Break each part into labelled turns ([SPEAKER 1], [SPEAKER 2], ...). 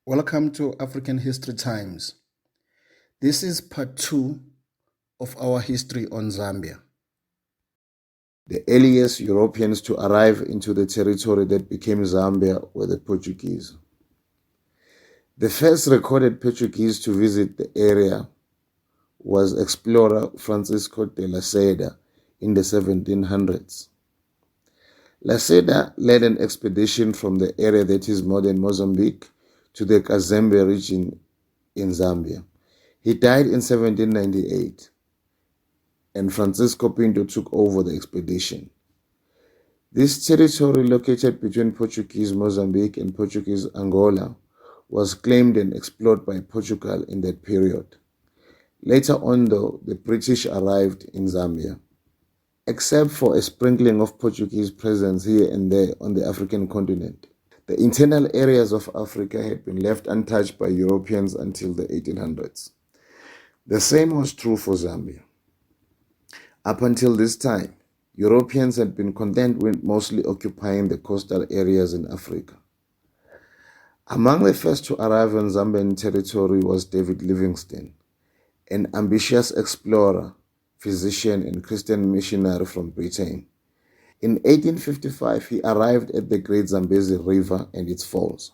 [SPEAKER 1] Welcome to African History Times. This is part 2 of our history on Zambia.
[SPEAKER 2] The earliest Europeans to arrive into the territory that became Zambia were the Portuguese. The first recorded Portuguese to visit the area was explorer Francisco de la Seda in the 1700s. Lacerda led an expedition from the area that is modern Mozambique to the Zambia region in Zambia. He died in 1798, and Francisco Pinto took over the expedition. This territory, located between Portuguese Mozambique and Portuguese Angola, was claimed and explored by Portugal in that period. Later on, though, the British arrived in Zambia. Except for a sprinkling of Portuguese presence here and there on the African continent, the internal areas of Africa had been left untouched by Europeans until the 1800s. The same was true for Zambia. Up until this time, Europeans had been content with mostly occupying the coastal areas in Africa. Among the first to arrive on Zambian territory was David Livingstone, an ambitious explorer, physician, and Christian missionary from Britain. In 1855, he arrived at the Great Zambezi River and its falls.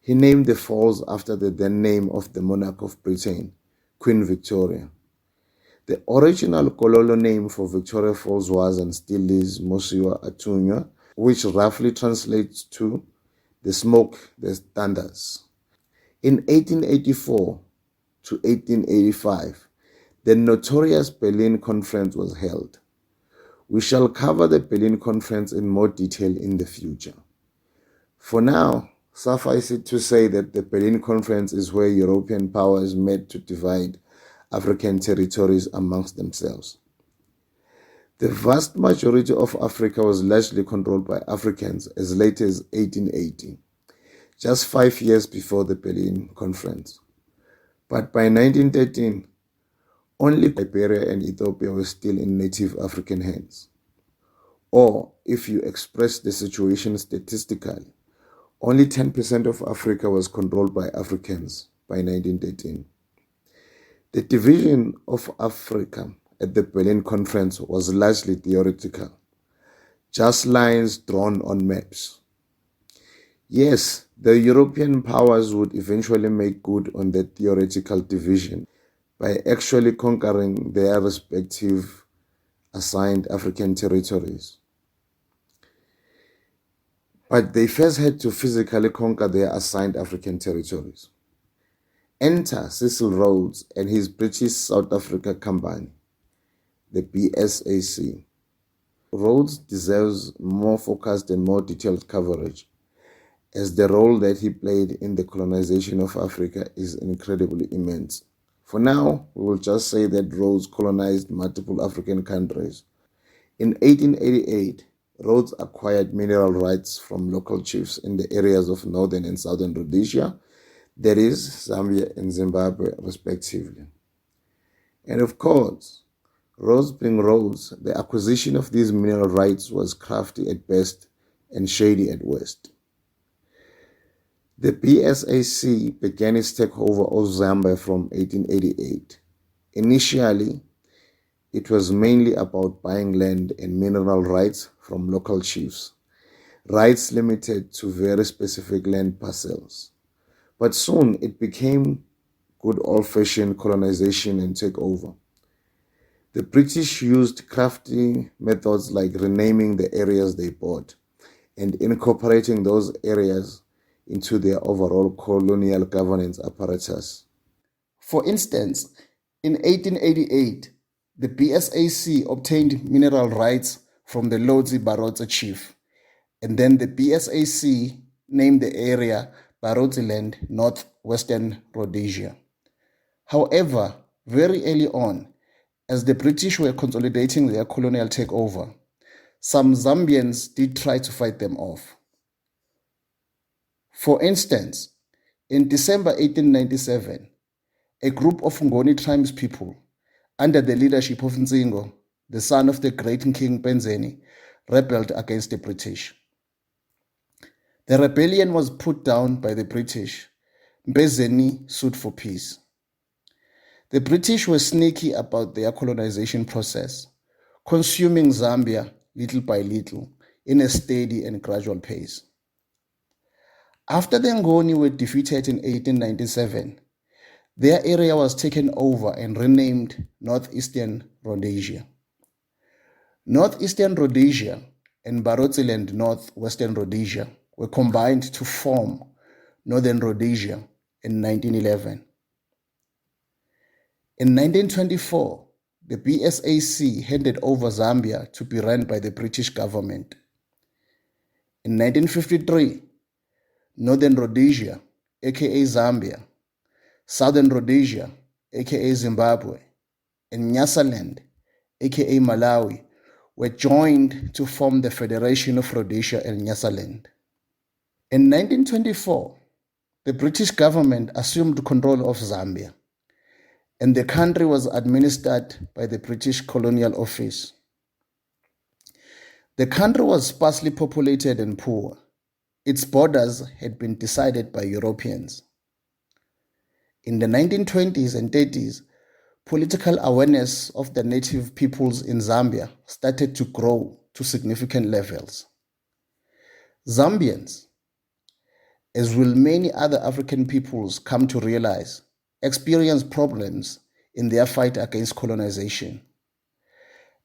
[SPEAKER 2] He named the falls after the then name of the monarch of Britain, Queen Victoria. The original Kololo name for Victoria Falls was and still is Mosiwa Atunya, which roughly translates to the smoke that thunders. In 1884 to 1885, the notorious Berlin Conference was held. We shall cover the Berlin Conference in more detail in the future. For now, suffice it to say that the Berlin Conference is where European powers met to divide African territories amongst themselves. The vast majority of Africa was largely controlled by Africans as late as 1880, just 5 years before the Berlin Conference. But by 1913, only Liberia and Ethiopia were still in native African hands. Or, if you express the situation statistically, only 10% of Africa was controlled by Africans by 1913. The division of Africa at the Berlin Conference was largely theoretical, just lines drawn on maps. Yes, the European powers would eventually make good on that theoretical division by actually conquering their respective assigned African territories. But they first had to physically conquer their assigned African territories. Enter Cecil Rhodes and his British South Africa Company, the BSAC. Rhodes deserves more focused and more detailed coverage, as the role that he played in the colonization of Africa is incredibly immense. For now, we will just say that Rhodes colonized multiple African countries. In 1888, Rhodes acquired mineral rights from local chiefs in the areas of northern and southern Rhodesia, that is, Zambia and Zimbabwe, respectively. And of course, Rhodes being Rhodes, the acquisition of these mineral rights was crafty at best and shady at worst. The BSAC began its takeover of Zambia from 1888. Initially, it was mainly about buying land and mineral rights from local chiefs, rights limited to very specific land parcels. But soon it became good old-fashioned colonization and takeover. The British used crafty methods like renaming the areas they bought and incorporating those areas into their overall colonial governance apparatus.
[SPEAKER 1] For instance, in 1888, the BSAC obtained mineral rights from the Lodzi Barotse chief, and then the BSAC named the area Barotseland, northwestern Rhodesia. However, very early on, as the British were consolidating their colonial takeover, some Zambians did try to fight them off. For instance, in December 1897, a group of Ngoni tribespeople, under the leadership of Nzingo, the son of the great King Penzeni, rebelled against the British. The rebellion was put down by the British, Mbezeni sued for peace. The British were sneaky about their colonization process, consuming Zambia little by little in a steady and gradual pace. After the Ngoni were defeated in 1897, their area was taken over and renamed Northeastern Rhodesia. Northeastern Rhodesia and Barotseland Northwestern Rhodesia were combined to form Northern Rhodesia in 1911. In 1924, the BSAC handed over Zambia to be run by the British government. In 1953, Northern Rhodesia, aka Zambia, Southern Rhodesia, aka Zimbabwe, and Nyasaland, aka Malawi, were joined to form the Federation of Rhodesia and Nyasaland. In 1924, the British government assumed control of Zambia, and the country was administered by the British Colonial Office. The country was sparsely populated and poor. Its borders had been decided by Europeans. In the 1920s and 30s, political awareness of the native peoples in Zambia started to grow to significant levels. Zambians, as will many other African peoples come to realize, experienced problems in their fight against colonization.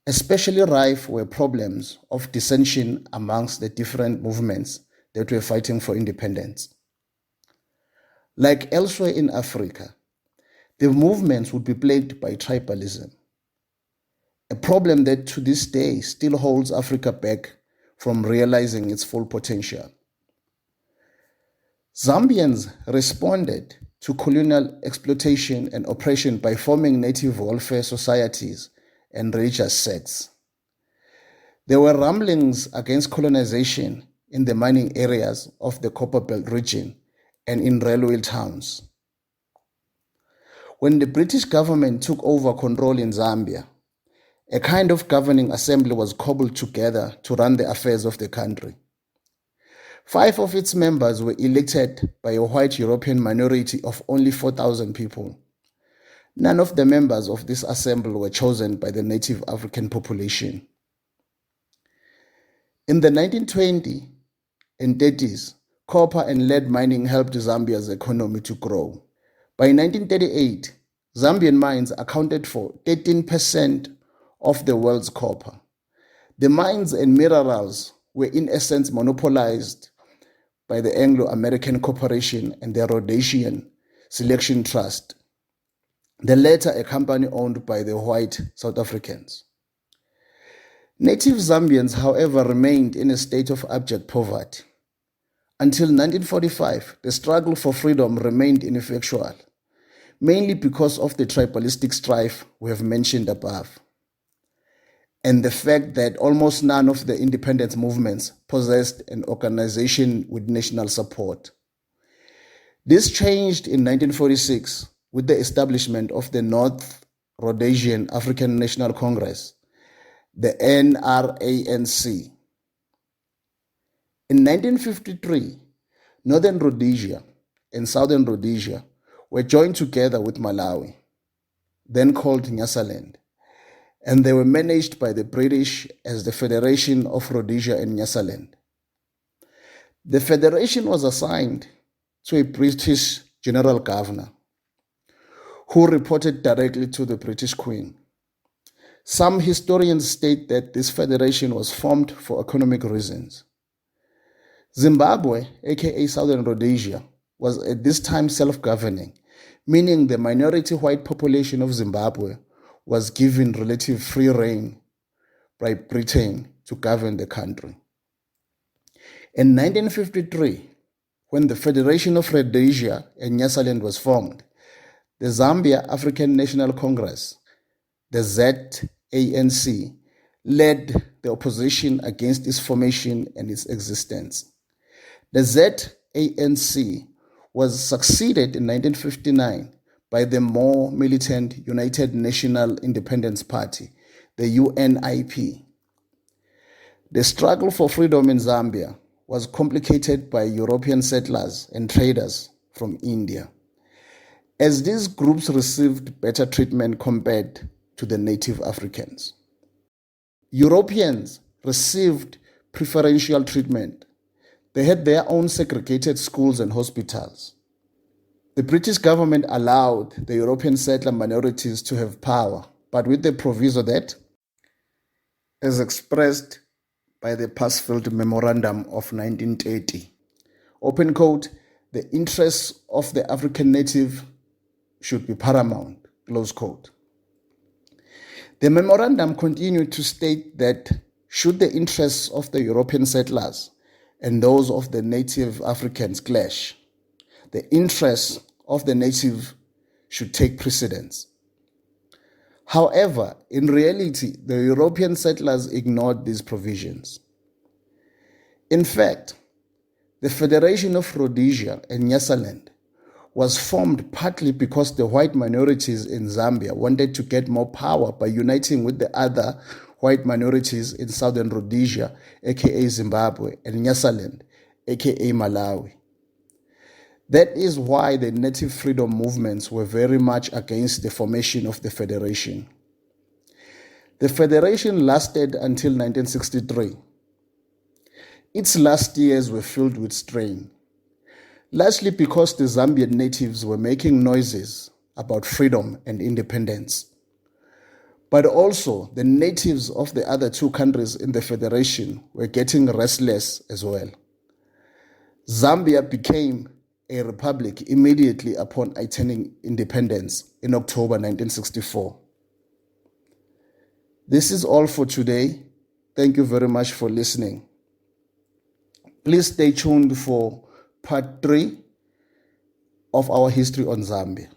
[SPEAKER 1] Especially rife were problems of dissension amongst the different movements that were fighting for independence. Like elsewhere in Africa, the movements would be plagued by tribalism, a problem that to this day still holds Africa back from realizing its full potential. Zambians responded to colonial exploitation and oppression by forming native welfare societies and religious sects. There were rumblings against colonization in the mining areas of the Copperbelt region and in railway towns. When the British government took over control in Zambia, a kind of governing assembly was cobbled together to run the affairs of the country. 5 of its members were elected by a white European minority of only 4,000 people. None of the members of this assembly were chosen by the native African population. In the 1920s and 30s, copper and lead mining helped Zambia's economy to grow. By 1938, Zambian mines accounted for 13% of the world's copper. The mines and minerals were in essence monopolized by the Anglo-American Corporation and the Rhodesian Selection Trust, the latter a company owned by the white South Africans. Native Zambians, however, remained in a state of abject poverty. Until 1945, the struggle for freedom remained ineffectual, mainly because of the tribalistic strife we have mentioned above, and the fact that almost none of the independence movements possessed an organization with national support. This changed in 1946 with the establishment of the North Rhodesian African National Congress, the NRANC. In 1953, Northern Rhodesia and Southern Rhodesia were joined together with Malawi, then called Nyasaland, and they were managed by the British as the Federation of Rhodesia and Nyasaland. The federation was assigned to a British general governor who reported directly to the British Queen. Some historians state that this federation was formed for economic reasons. Zimbabwe, aka Southern Rhodesia, was at this time self-governing, meaning the minority white population of Zimbabwe was given relative free rein by Britain to govern the country. In 1953, when the Federation of Rhodesia and Nyasaland was formed, the Zambia African National Congress, the ZANC, led the opposition against its formation and its existence. The ZANC was succeeded in 1959 by the more militant United National Independence Party, the UNIP. The struggle for freedom in Zambia was complicated by European settlers and traders from India, as these groups received better treatment compared to the native Africans. Europeans received preferential treatment. They had their own segregated schools and hospitals. The British government allowed the European settler minorities to have power, but with the proviso that, as expressed by the Passfield Memorandum of 1930, open quote, the interests of the African native should be paramount, close quote. The memorandum continued to state that should the interests of the European settlers and those of the native Africans clash, the interests of the native should take precedence. However, in reality, the European settlers ignored these provisions. In fact, the Federation of Rhodesia and Nyasaland was formed partly because the white minorities in Zambia wanted to get more power by uniting with the other white minorities in southern Rhodesia, aka Zimbabwe, and Nyasaland, aka Malawi. That is why the native freedom movements were very much against the formation of the Federation. The Federation lasted until 1963. Its last years were filled with strain, largely because the Zambian natives were making noises about freedom and independence. But also, the natives of the other two countries in the Federation were getting restless as well. Zambia became a republic immediately upon attaining independence in October 1964. This is all for today. Thank you very much for listening. Please stay tuned for part 3 of our history on Zambia.